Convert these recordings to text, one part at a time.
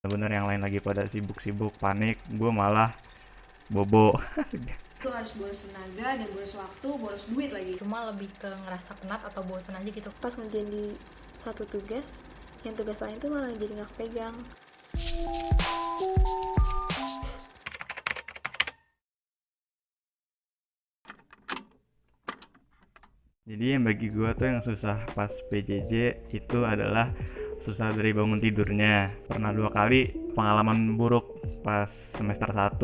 Bener yang lain lagi pada sibuk-sibuk, panik, gue malah bobo. Itu harus boros tenaga dan boros waktu, boros duit lagi. Cuma lebih ke ngerasa penat atau bosan aja gitu. Pas ngerjain di satu tugas, yang tugas lain tuh malah jadi nggak pegang. Jadi yang bagi gue tuh yang susah pas PJJ itu adalah susah dari bangun tidurnya. Pernah 2 kali pengalaman buruk pas semester 1.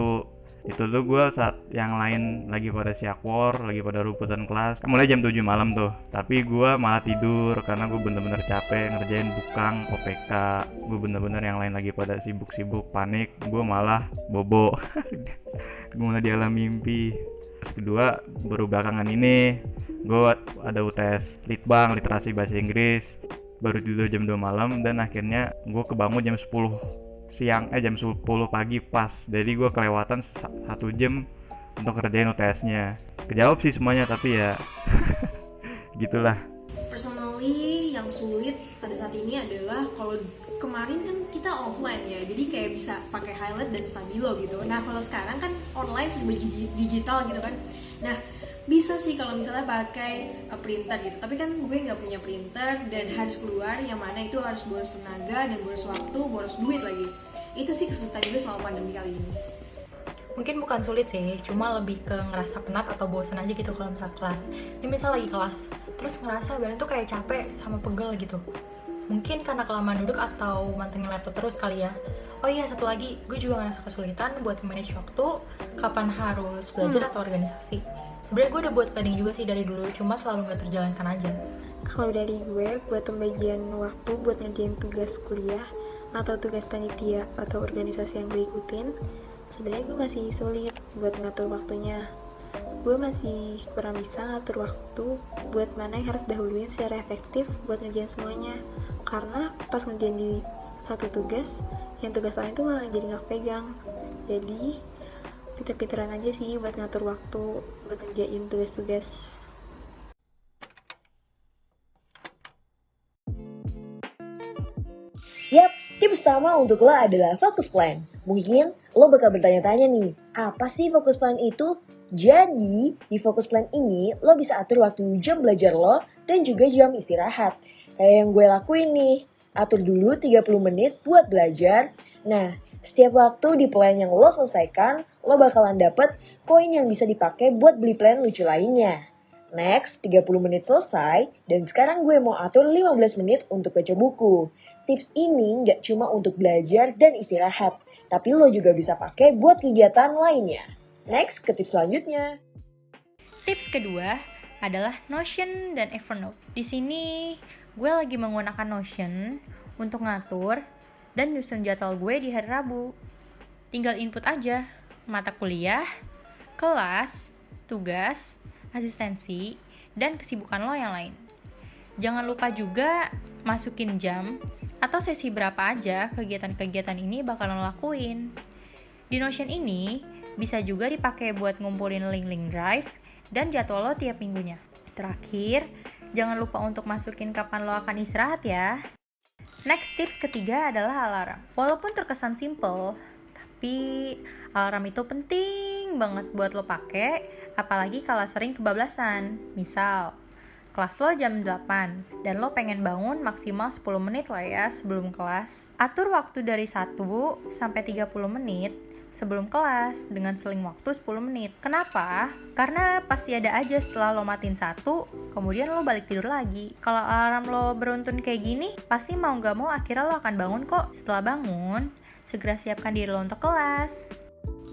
Itu tuh gue saat yang lain lagi pada siakwor, lagi pada ruputan kelas, mulai jam 7 malam tuh. Tapi gue malah tidur karena gue bener-bener capek ngerjain bukang, OPK. Gue bener-bener yang lain lagi pada sibuk-sibuk, panik, gue malah bobo. Gue malah di alam mimpi. Terus kedua, baru belakangan ini gue ada UTS Litbang, literasi bahasa Inggris. Baru tidur jam 2 malam dan akhirnya gue kebangun jam 10 siang, jam 10 pagi pas. Jadi gue kelewatan 1 jam untuk kerjain UTS-nya. Kejawab sih semuanya tapi ya gitulah. Personally yang sulit pada saat ini adalah kalau kemarin kan kita offline ya, jadi kayak bisa pakai highlight dan stabilo gitu. Nah kalau sekarang kan online serba digital gitu kan. Nah bisa sih kalau misalnya pakai printer gitu, tapi kan gue nggak punya printer dan harus keluar, yang mana itu harus boros tenaga dan boros waktu, boros duit lagi. Itu sih kesulitan gue selama pandemi kali ini. Mungkin bukan sulit sih, cuma lebih ke ngerasa penat atau bosan aja gitu kalau misal kelas. Ini misal lagi kelas, terus ngerasa badan tuh kayak capek sama pegel gitu. Mungkin karena kelamaan duduk atau mantengin laptop terus kali ya. Oh iya, satu lagi, gue juga ngerasa kesulitan buat manage waktu, kapan harus belajar atau organisasi. Sebenarnya gue udah buat planning juga sih dari dulu, cuma selalu gak terjalankan aja. Kalau dari gue, buat pembagian waktu buat ngerjain tugas kuliah atau tugas panitia atau organisasi yang gue ikutin, sebenarnya gue masih sulit buat ngatur waktunya. Gue masih kurang bisa ngatur waktu buat mana yang harus dahuluin secara efektif buat ngerjain semuanya. Karena pas ngerjain di satu tugas, yang tugas lain tuh malah jadi nggak pegang. Jadi pinter-pinteran aja sih buat ngatur waktu buat ngerjain tugas-tugas. Yap, tips utama untuk lo adalah fokus plan. Mungkin lo bakal bertanya-tanya nih, apa sih fokus plan itu? Jadi, di fokus plan ini, lo bisa atur waktu jam belajar lo dan juga jam istirahat. Kayak yang gue lakuin nih, atur dulu 30 menit buat belajar. Nah, setiap waktu di plan yang lo selesaikan, lo bakalan dapet koin yang bisa dipakai buat beli plan lucu lainnya. Next, 30 menit selesai, dan sekarang gue mau atur 15 menit untuk baca buku. Tips ini nggak cuma untuk belajar dan istirahat, tapi lo juga bisa pakai buat kegiatan lainnya. Next, ke tips selanjutnya. Tips kedua adalah Notion dan Evernote. Di sini gue lagi menggunakan Notion untuk ngatur dan nyusun jadwal gue di hari Rabu. Tinggal input aja mata kuliah, kelas, tugas, asistensi, dan kesibukan lo yang lain. Jangan lupa juga masukin jam atau sesi berapa aja kegiatan-kegiatan ini bakal lo lakuin. Di Notion ini bisa juga dipakai buat ngumpulin link-link drive dan jadwal lo tiap minggunya. Terakhir, jangan lupa untuk masukin kapan lo akan istirahat ya. Next, tips ketiga adalah alarm. Walaupun terkesan simple, tapi alarm itu penting banget buat lo pakai, apalagi kalau sering kebablasan. Misal, kelas lo jam 8 dan lo pengen bangun maksimal 10 menit lah ya sebelum kelas. Atur waktu dari 1 sampai 30 menit sebelum kelas dengan seling waktu 10 menit. Kenapa? Karena pasti ada aja setelah lo matiin 1, kemudian lo balik tidur lagi. Kalau alarm lo beruntun kayak gini, pasti mau gak mau akhirnya lo akan bangun kok. Setelah bangun, segera siapkan diri lo untuk kelas.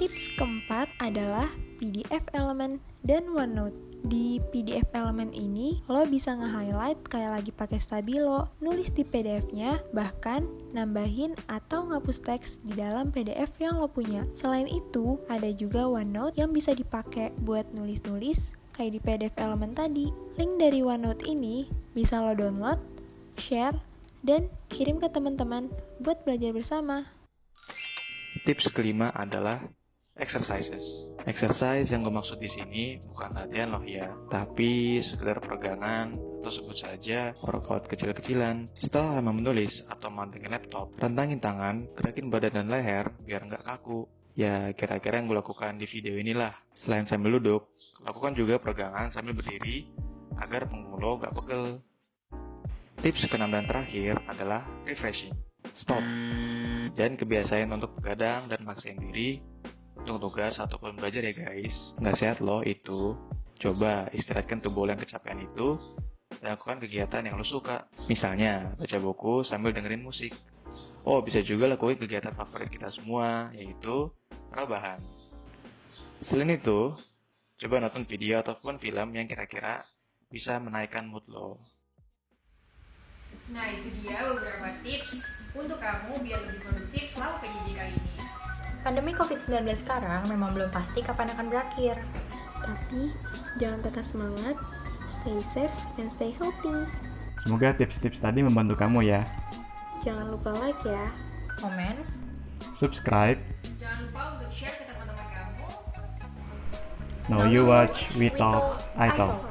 Tips keempat adalah PDF Element dan OneNote. Di PDF Element ini, lo bisa nge-highlight kayak lagi pakai stabilo, nulis di PDF-nya, bahkan nambahin atau ngapus teks di dalam PDF yang lo punya. Selain itu, ada juga OneNote yang bisa dipakai buat nulis-nulis kayak di PDF Element tadi. Link dari OneNote ini bisa lo download, share, dan kirim ke teman-teman buat belajar bersama. Tips kelima adalah exercises. Exercise yang gue maksud di sini bukan latihan loh ya, tapi sekedar peregangan atau sebut saja workout kecil-kecilan. Setelah lama menulis atau mantengin laptop, rentangin tangan, gerakin badan dan leher biar nggak kaku. Ya kira-kira yang gue lakukan di video inilah. Selain sambil duduk, lakukan juga peregangan sambil berdiri agar punggung lo nggak pegel. Tips ke-6 dan terakhir adalah refreshing. Stop. Jangan kebiasain untuk begadang dan maksain diri untuk tugas ataupun belajar ya guys. Nggak sehat loh itu. Coba istirahatkan tubuh yang kecapean itu dan lakukan kegiatan yang lo suka. Misalnya baca buku sambil dengerin musik. Oh, bisa juga lakuin kegiatan favorit kita semua, yaitu rebahan. Selain itu, coba nonton video ataupun film yang kira-kira bisa menaikkan mood lo. Nah itu dia beberapa tips untuk kamu biar lebih produktif selama PJJ kali ini. Pandemi COVID-19 sekarang memang belum pasti kapan akan berakhir. Tapi jangan patah semangat, stay safe and stay healthy. Semoga tips-tips tadi membantu kamu ya. Jangan lupa like ya. Komen, Subscribe. Jangan lupa untuk share ke teman-teman kamu. Now you watch, we talk, I talk.